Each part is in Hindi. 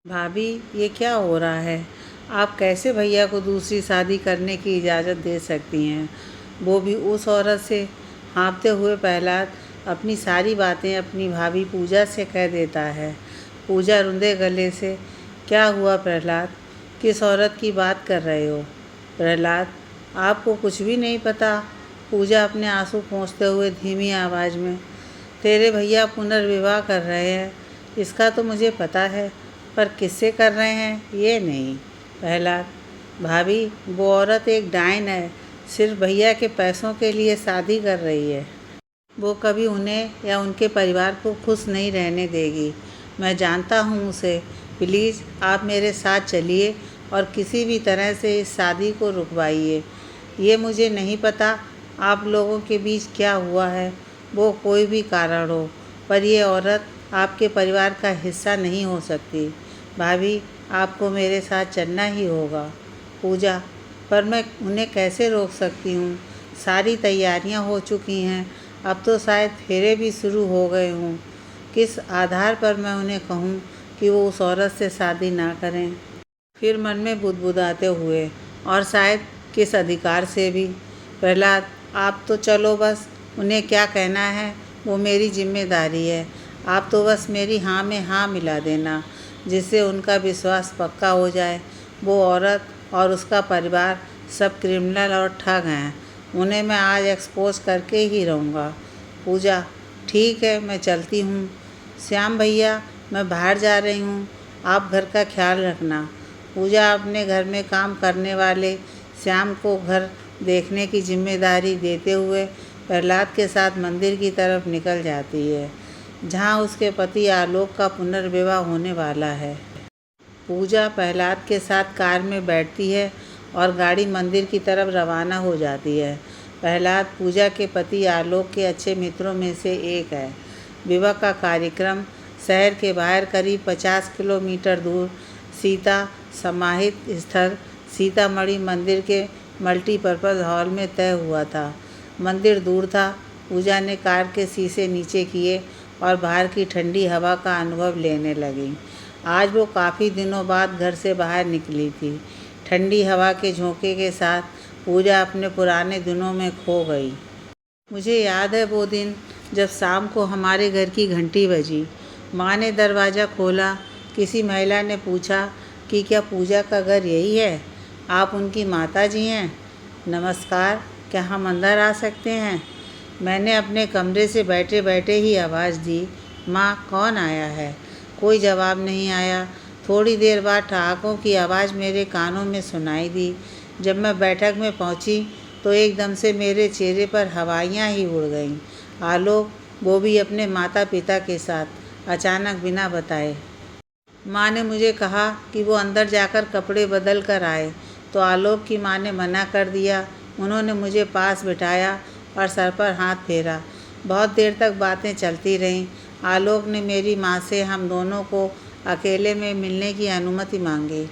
भाभी, ये क्या हो रहा है? आप कैसे भैया को दूसरी शादी करने की इजाज़त दे सकती हैं, वो भी उस औरत से? हाँफते हुए प्रहलाद अपनी सारी बातें अपनी भाभी पूजा से कह देता है। पूजा रुंधे गले से, क्या हुआ प्रहलाद? किस औरत की बात कर रहे हो? प्रहलाद, आपको कुछ भी नहीं पता? पूजा अपने आंसू पोंछते हुए धीमी आवाज़ में, तेरे भैया पुनर्विवाह कर रहे हैं, इसका तो मुझे पता है, पर किससे कर रहे हैं ये नहीं। प्रहलाद, भाभी, वो औरत एक डायन है, सिर्फ भैया के पैसों के लिए शादी कर रही है। वो कभी उन्हें या उनके परिवार को खुश नहीं रहने देगी। मैं जानता हूँ उसे। प्लीज़ आप मेरे साथ चलिए और किसी भी तरह से इस शादी को रुकवाइए। ये मुझे नहीं पता आप लोगों के बीच क्या हुआ है, वो कोई भी कारण हो, पर ये औरत आपके परिवार का हिस्सा नहीं हो सकती। भाभी, आपको मेरे साथ चलना ही होगा। पूजा, पर मैं उन्हें कैसे रोक सकती हूँ? सारी तैयारियाँ हो चुकी हैं, अब तो शायद फेरे भी शुरू हो गए हों। किस आधार पर मैं उन्हें कहूँ कि वो उस औरत से शादी ना करें? फिर मन में बुदबुदाते हुए, और शायद किस अधिकार से भी? प्रहलाद, आप तो चलो बस, उन्हें क्या कहना है वो मेरी जिम्मेदारी है। आप तो बस मेरी हाँ में हाँ मिला देना, जिससे उनका विश्वास पक्का हो जाए। वो औरत और उसका परिवार सब क्रिमिनल और ठग हैं, उन्हें मैं आज एक्सपोज करके ही रहूँगा। पूजा, ठीक है, मैं चलती हूँ। श्याम भैया, मैं बाहर जा रही हूँ, आप घर का ख्याल रखना। पूजा अपने घर में काम करने वाले श्याम को घर देखने की जिम्मेदारी देते हुए प्रहलाद के साथ मंदिर की तरफ निकल जाती है, जहाँ उसके पति आलोक का पुनर्विवाह होने वाला है। पूजा प्रहलाद के साथ कार में बैठती है और गाड़ी मंदिर की तरफ रवाना हो जाती है। प्रहलाद पूजा के पति आलोक के अच्छे मित्रों में से एक है। विवाह का कार्यक्रम शहर के बाहर करीब 50 किलोमीटर दूर सीता समाहित स्थल सीतामढ़ी मंदिर के मल्टीपर्पज़ हॉल में तय हुआ था। मंदिर दूर था। पूजा ने कार के शीशे नीचे किए और बाहर की ठंडी हवा का अनुभव लेने लगी। आज वो काफ़ी दिनों बाद घर से बाहर निकली थी। ठंडी हवा के झोंके के साथ पूजा अपने पुराने दिनों में खो गई। मुझे याद है वो दिन जब शाम को हमारे घर की घंटी बजी। माँ ने दरवाज़ा खोला। किसी महिला ने पूछा कि क्या पूजा का घर यही है? आप उनकी माता जी हैं? नमस्कार, क्या हम अंदर आ सकते हैं? मैंने अपने कमरे से बैठे बैठे ही आवाज़ दी, माँ, कौन आया है? कोई जवाब नहीं आया। थोड़ी देर बाद ठहाकों की आवाज़ मेरे कानों में सुनाई दी। जब मैं बैठक में पहुंची तो एकदम से मेरे चेहरे पर हवाइयाँ ही उड़ गईं। आलोक, वो भी अपने माता पिता के साथ, अचानक बिना बताए। माँ ने मुझे कहा कि वो अंदर जाकर कपड़े बदल कर आए, तो आलोक की माँ ने मना कर दिया। उन्होंने मुझे पास बिठाया और सर पर हाथ फेरा। बहुत देर तक बातें चलती रहीं। आलोक ने मेरी माँ से हम दोनों को अकेले में मिलने की अनुमति मांगी।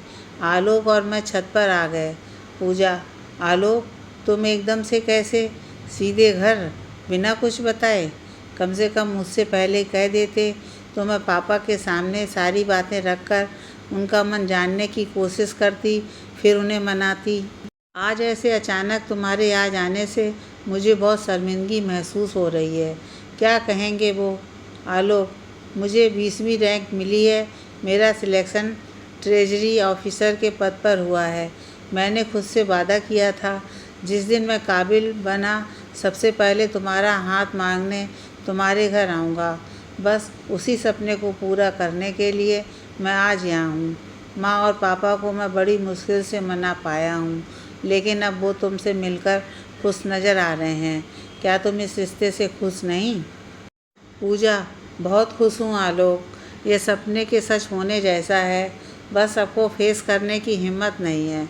आलोक और मैं छत पर आ गए। पूजा, आलोक, तुम एकदम से कैसे? सीधे घर, बिना कुछ बताए? कम से कम मुझसे पहले कह देते तो मैं पापा के सामने सारी बातें रखकर उनका मन जानने की कोशिश करती, फिर उन्हें मनाती। आज ऐसे अचानक तुम्हारे आ जाने से मुझे बहुत शर्मिंदगी महसूस हो रही है। क्या कहेंगे वो? आलोक, मुझे 20वीं रैंक मिली है। मेरा सिलेक्शन ट्रेजरी ऑफिसर के पद पर हुआ है। मैंने खुद से वादा किया था, जिस दिन मैं काबिल बना सबसे पहले तुम्हारा हाथ मांगने तुम्हारे घर आऊँगा। बस उसी सपने को पूरा करने के लिए मैं आज यहाँ हूँ। माँ और पापा को मैं बड़ी मुश्किल से मना पाया हूँ, लेकिन अब वो तुमसे मिलकर खुश नज़र आ रहे हैं। क्या तुम इस रिश्ते से खुश नहीं? पूजा, बहुत खुश हूँ आलोक। ये सपने के सच होने जैसा है, बस सबको फेस करने की हिम्मत नहीं है।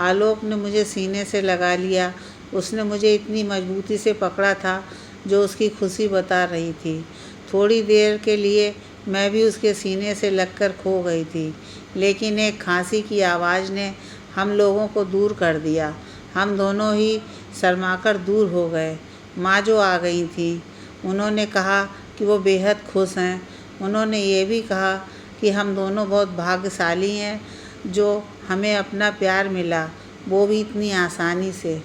आलोक ने मुझे सीने से लगा लिया। उसने मुझे इतनी मजबूती से पकड़ा था जो उसकी खुशी बता रही थी। थोड़ी देर के लिए मैं भी उसके सीने से लगकर खो गई थी, लेकिन एक खांसी की आवाज़ ने हम लोगों को दूर कर दिया। हम दोनों ही शर्माकर दूर हो गए। माँ जो आ गई थी, उन्होंने कहा कि वो बेहद खुश हैं। उन्होंने ये भी कहा कि हम दोनों बहुत भाग्यशाली हैं जो हमें अपना प्यार मिला, वो भी इतनी आसानी से।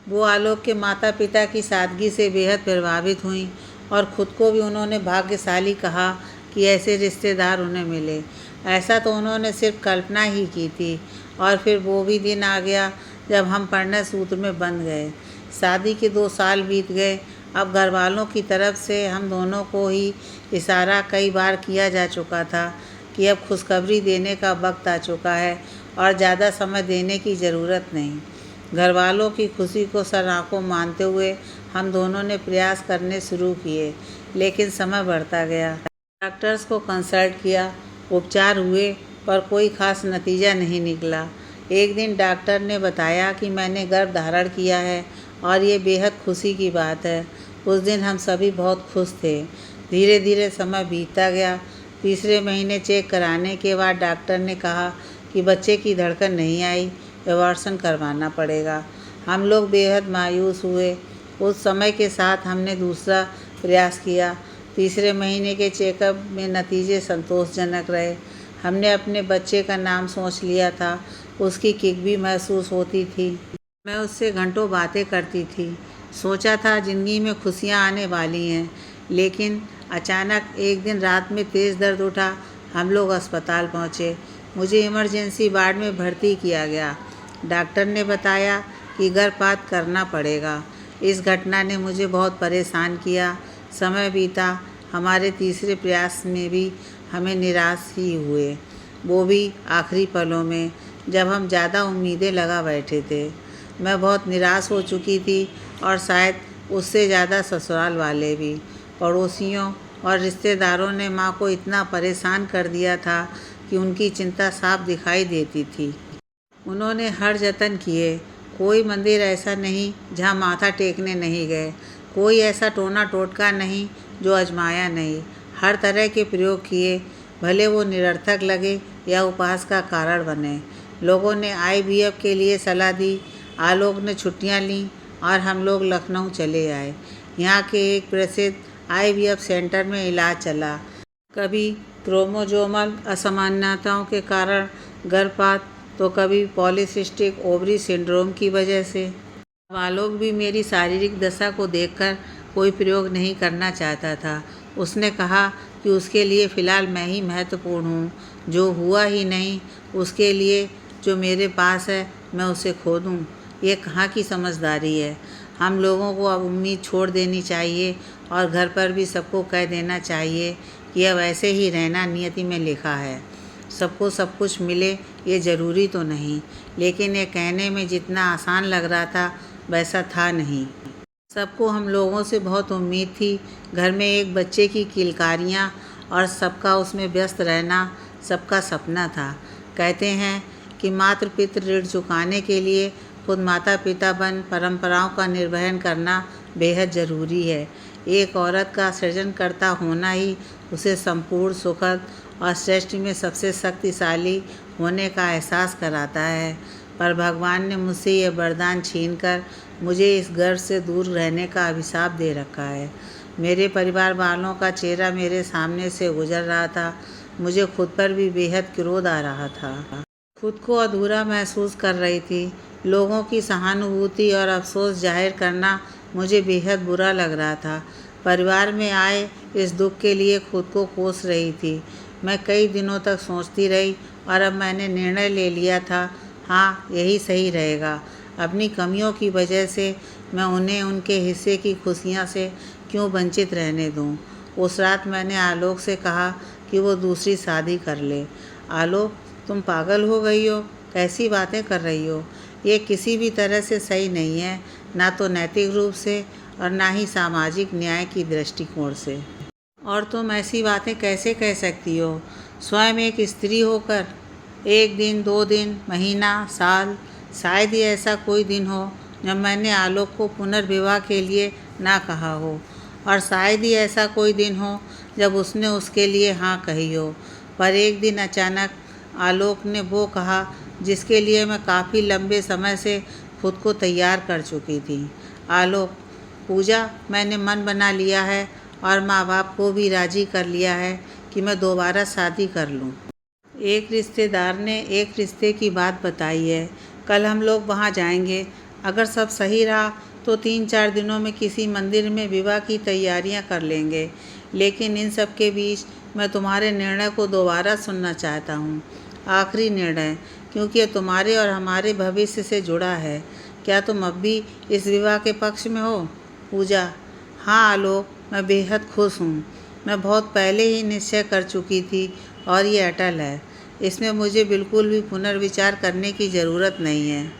वो आलोक के माता पिता की सादगी से बेहद प्रभावित हुईं और ख़ुद को भी उन्होंने भाग्यशाली कहा कि ऐसे रिश्तेदार उन्हें मिले। ऐसा तो उन्होंने सिर्फ कल्पना ही की थी। और फिर वो भी दिन आ गया जब हम परिणय सूत्र में बंध गए। शादी के 2 साल बीत गए। अब घर वालों की तरफ से हम दोनों को ही इशारा कई बार किया जा चुका था कि अब खुशखबरी देने का वक्त आ चुका है और ज़्यादा समय देने की ज़रूरत नहीं। घर वालों की खुशी को सर आँखों मानते हुए हम दोनों ने प्रयास करने शुरू किए, लेकिन समय बढ़ता गया। डॉक्टर्स को कंसल्ट किया, उपचार हुए, पर कोई ख़ास नतीजा नहीं निकला। एक दिन डॉक्टर ने बताया कि मैंने गर्भ धारण किया है और ये बेहद खुशी की बात है। उस दिन हम सभी बहुत खुश थे। धीरे धीरे समय बीतता गया। तीसरे महीने चेक कराने के बाद डॉक्टर ने कहा कि बच्चे की धड़कन नहीं आई, एबॉर्शन करवाना पड़ेगा। हम लोग बेहद मायूस हुए। उस समय के साथ हमने दूसरा प्रयास किया। तीसरे महीने के चेकअप में नतीजे संतोषजनक रहे। हमने अपने बच्चे का नाम सोच लिया था। उसकी किक भी महसूस होती थी। मैं उससे घंटों बातें करती थी। सोचा था ज़िंदगी में खुशियाँ आने वाली हैं, लेकिन अचानक एक दिन रात में तेज़ दर्द उठा। हम लोग अस्पताल पहुँचे। मुझे इमरजेंसी वार्ड में भर्ती किया गया। डॉक्टर ने बताया कि गर्भपात करना पड़ेगा। इस घटना ने मुझे बहुत परेशान किया। समय बीता। हमारे तीसरे प्रयास में भी हमें निराश ही हुए, वो भी आखिरी पलों में, जब हम ज़्यादा उम्मीदें लगा बैठे थे। मैं बहुत निराश हो चुकी थी और शायद उससे ज़्यादा ससुराल वाले भी। पड़ोसियों और रिश्तेदारों ने माँ को इतना परेशान कर दिया था कि उनकी चिंता साफ दिखाई देती थी। उन्होंने हर जतन किए। कोई मंदिर ऐसा नहीं जहाँ माथा टेकने नहीं गए। कोई ऐसा टोना टोटका नहीं जो आजमाया नहीं। हर तरह के प्रयोग किए, भले वो निरर्थक लगे या उपहास का कारण बने। लोगों ने IVF के लिए सलाह दी। आलोक ने छुट्टियां लीं और हम लोग लखनऊ चले आए। यहाँ के एक प्रसिद्ध IVF सेंटर में इलाज चला। कभी क्रोमोसोमल असामान्यताओं के कारण गर्भपात, तो कभी पॉलीसिस्टिक ओवरी सिंड्रोम की वजह से। अब आलोक भी मेरी शारीरिक दशा को देखकर कोई प्रयोग नहीं करना चाहता था। उसने कहा कि उसके लिए फ़िलहाल मैं ही महत्वपूर्ण हूँ। जो हुआ ही नहीं, उसके लिए जो मेरे पास है मैं उसे खो दूँ। ये कहाँ की समझदारी है। हम लोगों को अब उम्मीद छोड़ देनी चाहिए और घर पर भी सबको कह देना चाहिए कि अब ऐसे ही रहना नियति में लिखा है। सबको सब कुछ मिले ये ज़रूरी तो नहीं, लेकिन ये कहने में जितना आसान लग रहा था वैसा था नहीं। सबको हम लोगों से बहुत उम्मीद थी। घर में एक बच्चे की किलकारियाँ और सबका उसमें व्यस्त रहना सबका सपना था। कहते हैं कि मातृ पितृ ऋण चुकाने के लिए खुद माता पिता बन परंपराओं का निर्वहन करना बेहद ज़रूरी है। एक औरत का सृजनकर्ता होना ही उसे संपूर्ण, सुखद और सृष्टि में सबसे शक्तिशाली होने का एहसास कराता है। पर भगवान ने मुझसे ये वरदान छीनकर मुझे इस गर्व से दूर रहने का अभिशाप दे रखा है। मेरे परिवार वालों का चेहरा मेरे सामने से गुजर रहा था। मुझे खुद पर भी बेहद क्रोध आ रहा था। खुद को अधूरा महसूस कर रही थी। लोगों की सहानुभूति और अफसोस जाहिर करना मुझे बेहद बुरा लग रहा था। परिवार में आए इस दुख के लिए खुद को कोस रही थी। मैं कई दिनों तक सोचती रही और अब मैंने निर्णय ले लिया था, हाँ यही सही रहेगा। अपनी कमियों की वजह से मैं उन्हें उनके हिस्से की खुशियाँ से क्यों वंचित रहने दूँ। उस रात मैंने आलोक से कहा कि वो दूसरी शादी कर ले। आलोक, तुम पागल हो गई हो? कैसी बातें कर रही हो? ये किसी भी तरह से सही नहीं है, ना तो नैतिक रूप से और ना ही सामाजिक न्याय की दृष्टिकोण से। और तुम ऐसी बातें कैसे कह सकती हो, स्वयं एक स्त्री होकर? एक दिन, 2 दिन, महीना, साल, शायद ही ऐसा कोई दिन हो जब मैंने आलोक को पुनर्विवाह के लिए ना कहा हो, और शायद ही ऐसा कोई दिन हो जब उसने उसके लिए हाँ कही हो। पर एक दिन अचानक आलोक ने वो कहा जिसके लिए मैं काफ़ी लंबे समय से खुद को तैयार कर चुकी थी। आलोक, पूजा, मैंने मन बना लिया है और माँ बाप को भी राज़ी कर लिया है कि मैं दोबारा शादी कर लूं। एक रिश्तेदार ने एक रिश्ते की बात बताई है। कल हम लोग वहां जाएंगे। अगर सब सही रहा तो 3-4 दिनों में किसी मंदिर में विवाह की तैयारियां कर लेंगे। लेकिन इन सब के बीच मैं तुम्हारे निर्णय को दोबारा सुनना चाहता हूँ। आखिरी निर्णय, क्योंकि यह तुम्हारे और हमारे भविष्य से जुड़ा है। क्या तुम अब भी इस विवाह के पक्ष में हो? पूजा: हाँ आलोक, मैं बेहद खुश हूँ। मैं बहुत पहले ही निश्चय कर चुकी थी और ये अटल है। इसमें मुझे बिल्कुल भी पुनर्विचार करने की ज़रूरत नहीं है।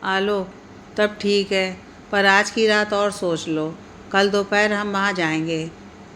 आलोक: तब ठीक है, पर आज की रात और सोच लो। कल दोपहर हम वहाँ जाएंगे।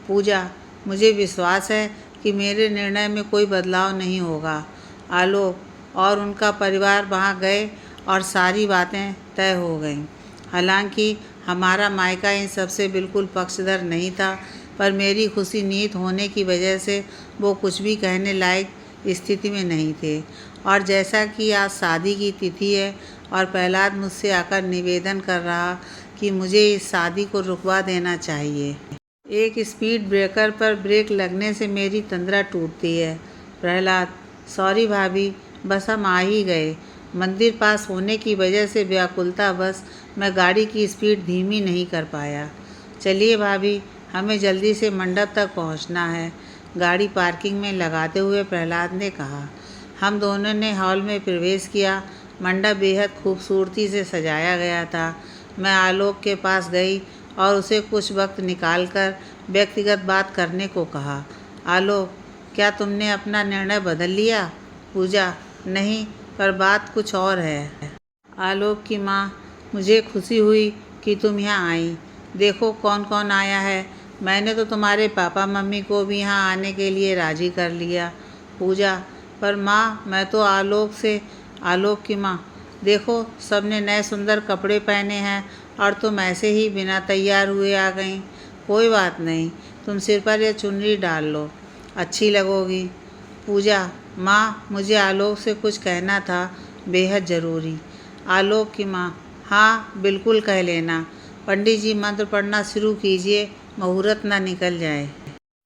पूजा: मुझे विश्वास है कि मेरे निर्णय में कोई बदलाव नहीं होगा। आलोक: और उनका परिवार वहाँ गए और सारी बातें तय हो गईं। हालांकि हमारा मायका इन सबसे बिल्कुल पक्षधर नहीं था, पर मेरी खुशी निहित होने की वजह से वो कुछ भी कहने लायक स्थिति में नहीं थे। और जैसा कि आज शादी की तिथि है और प्रहलाद मुझसे आकर निवेदन कर रहा कि मुझे इस शादी को रुकवा देना चाहिए। एक स्पीड ब्रेकर पर ब्रेक लगने से मेरी तंद्रा टूटती है। प्रहलाद: सॉरी भाभी, बस हम आ ही गए। मंदिर पास होने की वजह से व्याकुलतावश मैं गाड़ी की स्पीड धीमी नहीं कर पाया। चलिए भाभी, हमें जल्दी से मंडप तक पहुंचना है, गाड़ी पार्किंग में लगाते हुए प्रहलाद ने कहा। हम दोनों ने हॉल में प्रवेश किया। मंडप बेहद खूबसूरती से सजाया गया था। मैं आलोक के पास गई और उसे कुछ वक्त निकालकर व्यक्तिगत बात करने को कहा। आलोक: क्या तुमने अपना निर्णय बदल लिया? पूजा: नहीं, पर बात कुछ और है। आलोक की माँ: मुझे खुशी हुई कि तुम यहाँ आई। देखो कौन कौन आया है। मैंने तो तुम्हारे पापा मम्मी को भी यहाँ आने के लिए राजी कर लिया। पूजा: पर माँ, मैं तो आलोक की माँ: देखो सबने नए सुंदर कपड़े पहने हैं और तुम ऐसे ही बिना तैयार हुए आ गई। कोई बात नहीं, तुम सिर पर यह चुनरी डाल लो, अच्छी लगोगी। पूजा: माँ, मुझे आलोक से कुछ कहना था, बेहद ज़रूरी। आलोक की माँ: हाँ बिल्कुल कह लेना। पंडित जी मंत्र पढ़ना शुरू कीजिए, मुहूर्त ना निकल जाए।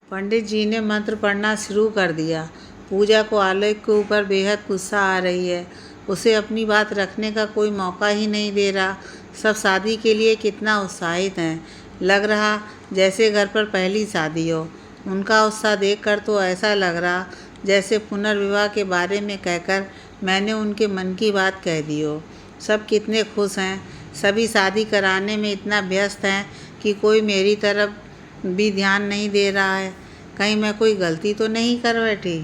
पंडित जी ने मंत्र पढ़ना शुरू कर दिया। पूजा को आलोक के ऊपर बेहद गुस्सा आ रही है। उसे अपनी बात रखने का कोई मौका ही नहीं दे रहा। सब शादी के लिए कितना उत्साहित हैं। लग रहा जैसे घर पर पहली शादी हो। उनका उत्साह देखकर तो ऐसा लग रहा जैसे पुनर्विवाह के बारे में कहकर मैंने उनके मन की बात कह दी हो। सब कितने खुश हैं। सभी शादी कराने में इतना व्यस्त हैं कि कोई मेरी तरफ भी ध्यान नहीं दे रहा है। कहीं मैं कोई गलती तो नहीं कर बैठी?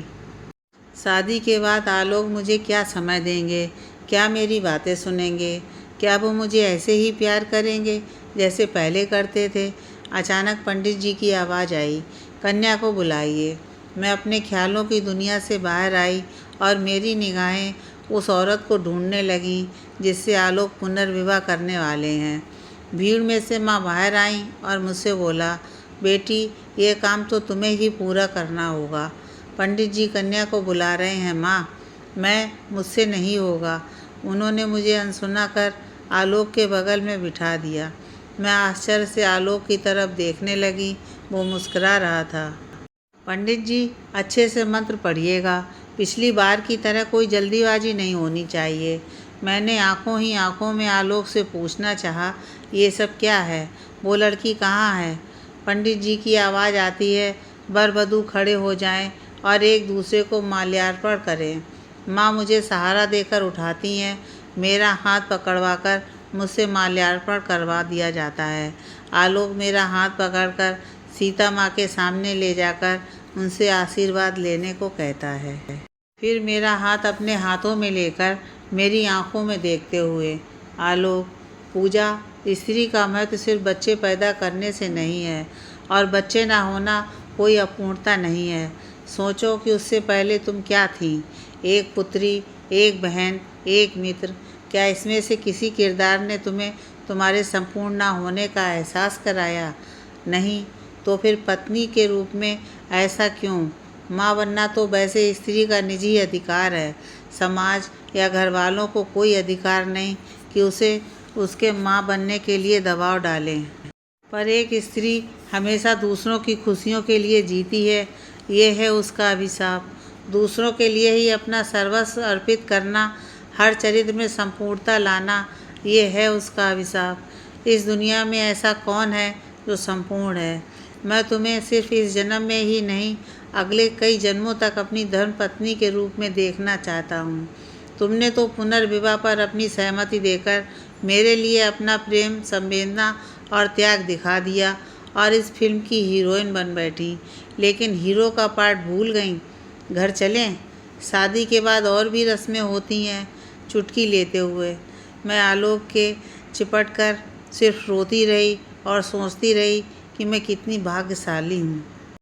शादी के बाद आलोक मुझे क्या समय देंगे? क्या मेरी बातें सुनेंगे? क्या वो मुझे ऐसे ही प्यार करेंगे जैसे पहले करते थे? अचानक पंडित जी की आवाज़ आई, कन्या को बुलाइए। मैं अपने ख्यालों की दुनिया से बाहर आई और मेरी निगाहें उस औरत को ढूंढने लगीं जिससे आलोक पुनर्विवाह करने वाले हैं। भीड़ में से माँ बाहर आईं और मुझसे बोला, बेटी, ये काम तो तुम्हें ही पूरा करना होगा। पंडित जी कन्या को बुला रहे हैं माँ। मुझसे नहीं होगा। उन्होंने मुझे अनसुना कर आलोक के बगल में बिठा दिया। मैं आश्चर्य से आलोक की तरफ देखने लगी। वो मुस्कुरा रहा था। पंडित जी, अच्छे से मंत्र पढ़िएगा। पिछली बार की तरह कोई जल्दीबाजी नहीं होनी चाहिए। मैंने आंखों ही आंखों में आलोक से पूछना चाहा, ये सब क्या है? वो लड़की कहाँ है? पंडित जी की आवाज़ आती है, वर वधू खड़े हो जाएं और एक दूसरे को माल्यार्पण करें। माँ मुझे सहारा देकर उठाती हैं। मेरा हाथ पकड़वाकर मुझसे माल्यार्पण करवा दिया जाता है। आलोक मेरा हाथ पकड़कर सीता माँ के सामने ले जाकर उनसे आशीर्वाद लेने को कहता है। फिर मेरा हाथ अपने हाथों में लेकर मेरी आंखों में देखते हुए, आलोक, पूजा, स्त्री का महत्व सिर्फ बच्चे पैदा करने से नहीं है और बच्चे ना होना कोई अपूर्णता नहीं है। सोचो कि उससे पहले तुम क्या थी? एक पुत्री, एक बहन, एक मित्र। क्या इसमें से किसी किरदार ने तुम्हें तुम्हारे संपूर्ण ना होने का एहसास कराया? नहीं, तो फिर पत्नी के रूप में ऐसा क्यों? माँ बनना तो वैसे स्त्री का निजी अधिकार है। समाज या घर वालों को कोई अधिकार नहीं कि उसे उसके माँ बनने के लिए दबाव डालें। पर एक स्त्री हमेशा दूसरों की खुशियों के लिए जीती है। ये है उसका अभिशाप। दूसरों के लिए ही अपना सर्वस्व अर्पित करना, हर चरित्र में संपूर्णता लाना, ये है उसका अभिशाप। इस दुनिया में ऐसा कौन है जो संपूर्ण है? मैं तुम्हें सिर्फ इस जन्म में ही नहीं, अगले कई जन्मों तक अपनी धर्मपत्नी के रूप में देखना चाहता हूँ। तुमने तो पुनर्विवाह पर अपनी सहमति देकर मेरे लिए अपना प्रेम, संवेदना और त्याग दिखा दिया और इस फिल्म की हीरोइन बन बैठी, लेकिन हीरो का पार्ट भूल गईं। घर चलें? शादी के बाद और भी रस्में होती हैं। चुटकी लेते हुए मैं आलोक के चिपट कर सिर्फ रोती रही और सोचती रही कि मैं कितनी भाग्यशाली हूँ।